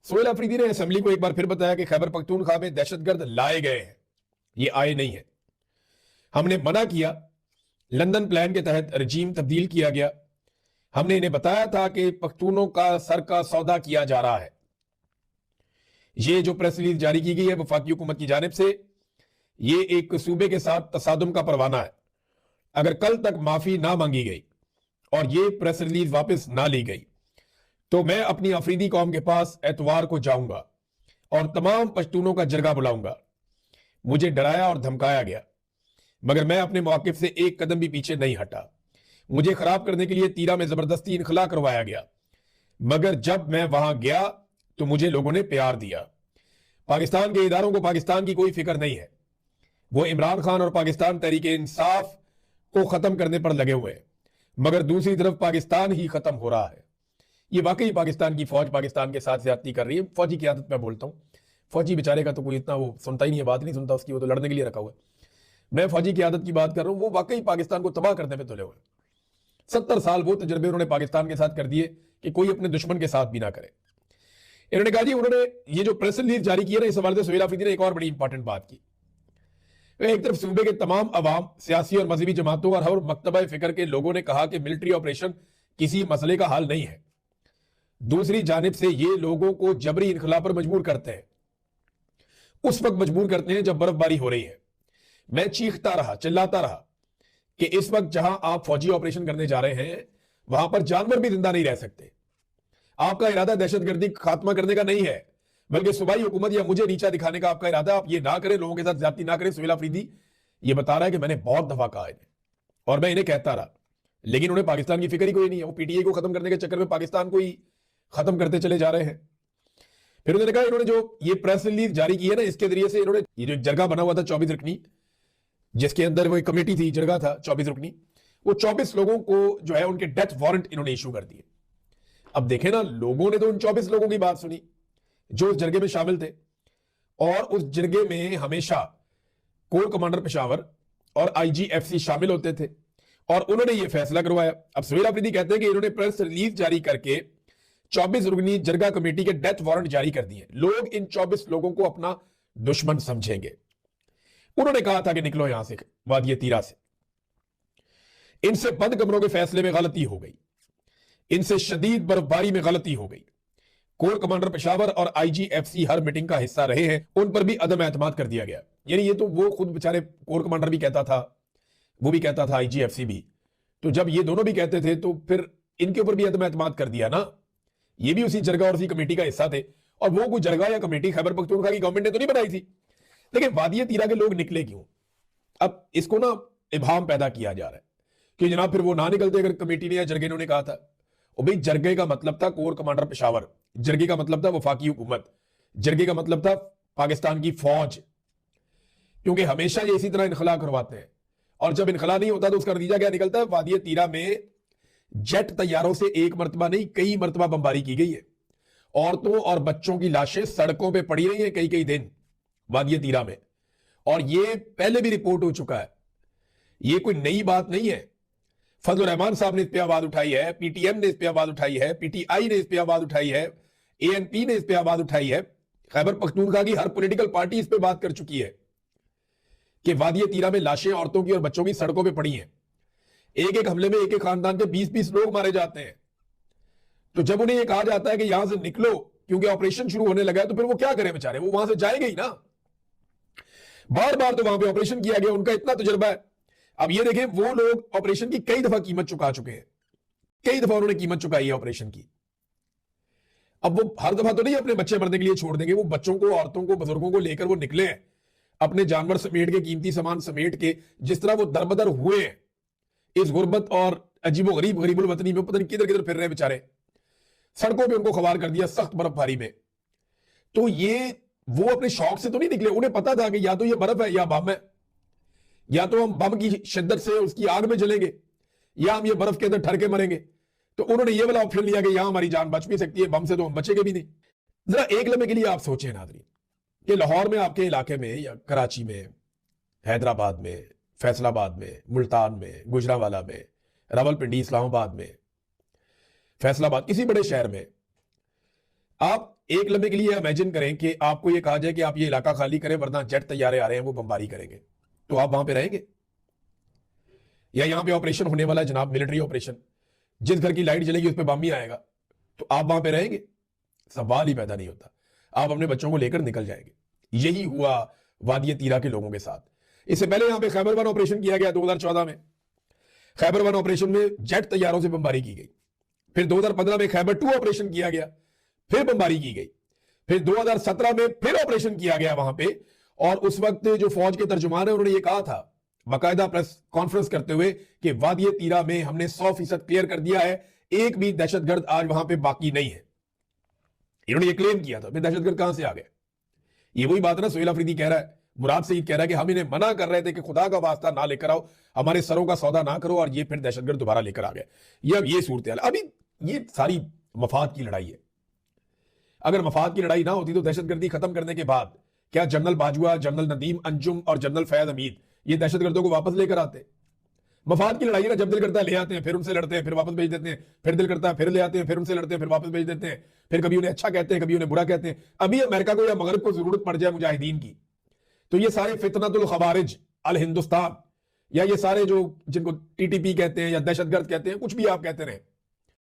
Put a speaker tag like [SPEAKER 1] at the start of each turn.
[SPEAKER 1] सोहेल अफरीदी ने असेंबली को एक बार फिर बताया कि खैबर पख्तूनख्वा में दहशतगर्द लाए गए हैं, ये आए नहीं है। हमने मना किया, लंदन प्लान के तहत रजीम तब्दील किया गया। हमने इन्हें बताया था कि पख्तूनों का सर का सौदा किया जा रहा है। ये जो प्रेस रिलीज जारी की गई है वफाकी हुकूमत की जानिब से, ये एक सूबे के साथ तसादुम का परवाना है। अगर कल तक माफी ना मांगी गई और ये प्रेस रिलीज वापस ना ली गई तो मैं अपनी अफरीदी कौम के पास एतवार को जाऊंगा और तमाम पश्तूनों का जरगा बुलाऊंगा। मुझे डराया और धमकाया गया, मगर मैं अपने मौक़िफ़ से एक कदम भी पीछे नहीं हटा। मुझे खराब करने के लिए तीरा में जबरदस्ती इनखला करवाया गया, मगर जब मैं वहां गया तो मुझे लोगों ने प्यार दिया। पाकिस्तान के इदारों को पाकिस्तान की कोई फिक्र नहीं है। वो इमरान खान और पाकिस्तान तहरीक इंसाफ को खत्म करने पर लगे हुए हैं, मगर दूसरी तरफ पाकिस्तान ही खत्म हो रहा है। ये वाकई पाकिस्तान की फौज पाकिस्तान के साथ ज्यादती कर रही है। फौजी की आदत में बोलता हूँ, फौजी बेचारे का तो कोई इतना वो सुनता ही नहीं है, बात नहीं सुनता उसकी, वो तो लड़ने के लिए रखा हुआ है। मैं फौजी की आदत की बात कर रहा हूँ, वो वाकई पाकिस्तान को तबाह करने पे तुले हुए। 70 साल वो तजर्बे उन्होंने पाकिस्तान के साथ कर दिए कि कोई अपने दुश्मन के साथ भी ना करे। इन्होंने कहा जी, उन्होंने ये जो प्रेस रिलीज जारी की है ना, इस हवाले से सोहेल अफरीदी ने एक और बड़ी इंपॉर्टेंट बात की। एक तरफ सूबे के तमाम अवाम, सियासी और मजहबी जमातों और हर मकतबा फिक्र के लोगों ने कहा कि मिलिट्री ऑपरेशन किसी मसले का हल नहीं है। दूसरी जानिब से ये लोगों को जबरी इनखला पर मजबूर करते हैं, उस वक्त मजबूर करते हैं जब बर्फबारी हो रही है। मैं चीखता रहा, चिल्लाता रहा कि इस वक्त जहां आप फौजी ऑपरेशन करने जा रहे हैं वहां पर जानवर भी जिंदा नहीं रह सकते। आपका इरादा दहशतगर्दी खात्मा करने का नहीं है, बल्कि सूबाई हुकूमत या मुझे नीचा दिखाने का आपका इरादा। आप ये ना करें, लोगों के साथ ज्यादती ना करें। सोहेल अफरीदी ये बता रहा है कि मैंने बहुत दफा कहा इन्हें और मैं इन्हें कहता रहा, लेकिन उन्हें पाकिस्तान की फिक्र ही कोई नहीं है। वो पीटीआई को खत्म करने के चक्कर में पाकिस्तान को ही खत्म करते चले जा रहे हैं। फिर उन्होंने कहा, इन्होंने जो ये प्रेस रिलीज जारी की है ना, इसके जरिए से इन्होंने ये जो जरगा बना हुआ था 24 रुकनी, जिसके अंदर वो एक कमेटी थी, जरगा था 24 रुकनी, वो 24 लोगों को जो है उनके डेथ वारंट इन्होंने इशू कर दिए। अब देखें ना, लोगों ने तो उन 24 लोगों की बात सुनी जो उस जरगे में शामिल थे, और उस जरगे में हमेशा कोर कमांडर पेशावर और आईजीएफसी शामिल होते थे, और उन्होंने ये फैसला करवाया। अब सोहेल अफरीदी कहते हैं कि इन्होंने प्रेस रिलीज जारी करके 24 रुकनी जरगा कमेटी के डेथ वारंट जारी कर दिए। लोग इन 24 लोगों को अपना दुश्मन समझेंगे। उन्होंने कहा था कि निकलो यहां से, वादिये तीरा से। इनसे बंद कमरों के फैसले में गलती हो गई, इनसे शदीद बर्फबारी में गलती हो गई। कोर कमांडर पेशावर और आईजीएफसी हर मीटिंग का हिस्सा रहे हैं, उन पर भी अदम एतमाद कर दिया गया। यानी ये तो वो खुद बेचारे कोर कमांडर भी कहता था, वो भी कहता था, आईजीएफसी भी। तो जब ये दोनों भी कहते थे तो फिर इनके ऊपर भी अदम एतमाद कर दिया ना। ये भी उसी जरगा और उसी कमेटी का हिस्सा थे, और वो कोई जरगा या कमेटी खैबर पख्तूनख्वा की गवर्नमेंट ने तो नहीं बनाई थी। लेकिन वादिये तीरा के लोग निकले क्यों? अब इसको ना इबाम पैदा किया जा रहा है कि जनाब फिर वो ना निकलते अगर कमेटी ने या जरगे ने कहा था। और भाई, जरगे का मतलब था कोर कमांडर पेशावर, जरगे का मतलब था वफाकी हुकूमत, जरगे का मतलब था पाकिस्तान की फौज। क्योंकि हमेशा ये इसी तरह इनखला करवाते हैं, और जब इनखला नहीं होता तो उसका नतीजा क्या निकलता है? वादिये तीरा में जेट तैयारों से एक मरतबा नहीं, कई मरतबा बमबारी की गई है। औरतों और बच्चों की लाशें सड़कों पर पड़ी रही हैं कई कई दिन वादिये तीरा में, और ये पहले भी रिपोर्ट हो चुका है। ये कोई नई बात नहीं है। फजल रहमान साहब ने इस पे आवाज उठाई है, पीटीएम ने इस पे आवाज उठाई है, पीटीआई ने इस पे आवाज उठाई है, एएनपी ने इस पे आवाज उठाई है। खैबर पख्तूनख्वा की हर पॉलिटिकल पार्टी इस पे बात कर चुकी है कि वादिये तीरा में लाशें औरतों की और बच्चों की सड़कों पे पड़ी हैं। एक एक हमले में एक एक खानदान के 20-20 लोग मारे जाते हैं। तो जब उन्हें यह कहा जाता है कि यहां से निकलो क्योंकि ऑपरेशन शुरू होने लगा है, तो फिर वो क्या करें बेचारे? वो वहां से जाएंगे ही ना। बार बार तो वहां पे ऑपरेशन किया गया, उनका इतना तजुर्बा है। अब ये देखें, वो लोग ऑपरेशन की कई दफा कीमत चुका चुके हैं, कई दफा उन्होंने कीमत चुकाई है ऑपरेशन की। अब वो हर दफा तो नहीं अपने बच्चे मरने के लिए छोड़ देंगे। वो बच्चों को, औरतों को, बुजुर्गों को लेकर वो निकले हैं, अपने जानवर समेट के, कीमती सामान समेट के। जिस तरह वो दरबदर हुए हैं इस गुर्बत और अजीबो गरीब गरीबुल वतनी में, पता नहीं किधर किधर फिर रहे बेचारे, सड़कों पे उनको खवार कर दिया सख्त बर्फबारी में। तो ये वो अपने शौक से तो नहीं निकले, उन्हें पता था कि या तो ये बर्फ है या बम है, या तो हम बम की शिद्दत से उसकी आग में जलेंगे या हम ये बर्फ के अंदर ठर के मरेंगे। तो उन्होंने ये वाला ऑप्शन लिया कि यहां हमारी जान बच भी सकती है, बम से तो हम बचेंगे भी नहीं। जरा एक लम्हे के लिए आप सोचें नाज़रीन कि लाहौर में, आपके इलाके में, या कराची में, हैदराबाद में, फैसलाबाद में, मुल्तान में, गुजरांवाला में, रावलपिंडी, इस्लामाबाद में, फैसलाबाद, किसी बड़े शहर में आप एक लम्हे के लिए इमेजिन करें कि आपको ये कहा जाए कि आप ये इलाका खाली करें वरना जेट तैयारे आ रहे हैं वो बमबारी करेंगे, तो आप वहां पे रहेंगे? या यहां पे ऑपरेशन होने वाला है जनाब, मिलिट्री ऑपरेशन, जिस घर की लाइट जलेगी उस पर बम ही आएगा, तो आप वहां पे रहेंगे? सवाल ही पैदा नहीं होता। आप अपने बच्चों को लेकर निकल जाएंगे। यही हुआ वादी तीरा के लोगों के साथ। इससे पहले यहां पे खैबर वन ऑपरेशन किया गया 2014 में। खैबर वन ऑपरेशन में जेट तैयारों से बमबारी की गई। फिर 2015 में खैबर टू ऑपरेशन किया गया, फिर बमबारी की गई। फिर 2017 में फिर ऑपरेशन किया गया वहां पे, और उस वक्त जो फौज के तर्जुमान है उन्होंने ये कहा था बाकायदा प्रेस कॉन्फ्रेंस करते हुए कि वादी तीरा में हमने 100% क्लियर कर दिया है, एक भी दहशतगर्द आज वहां पे बाकी नहीं है। इन्होंने ये क्लेम किया था। फिर दहशतगर्द कहां से आ गए? ये वही बात ना, सोहेल अफरीदी कह रहा है, मुराद सईद कह रहा है कि हम इन्हें मना कर रहे थे कि खुदा का वास्ता ना लेकर आओ, हमारे सरों का सौदा ना करो, और ये फिर दहशतगर्द दोबारा लेकर आ गए। ये अब ये सूरत हाल। अभी ये सारी मफाद की लड़ाई है। अगर मफाद की लड़ाई ना होती तो दहशतगर्दी खत्म करने के बाद क्या जनरल बाजवा, जनरल नदीम अंजुम और जनरल फैज हमीद ये दहशतगर्दों को वापस लेकर आते? मफाद की लड़ाई है ना, जब दिल करता है ले आते हैं, फिर उनसे लड़ते हैं, फिर वापस भेज देते हैं, फिर दिल करता है फिर ले आते हैं, फिर उनसे लड़ते हैं, फिर वापस भेज देते हैं, फिर कभी उन्हें अच्छा कहते हैं, कभी उन्हें बुरा कहते हैं। अभी अमेरिका को या मगरब को जरूरत पड़ जाए मुजाहिदीन की, तो ये सारे फितनतुल खवारिज अल हिंदुस्तान, या ये सारे जो जिनको टीटीपी कहते हैं या दहशतगर्द कहते हैं, कुछ भी आप कहते रहे,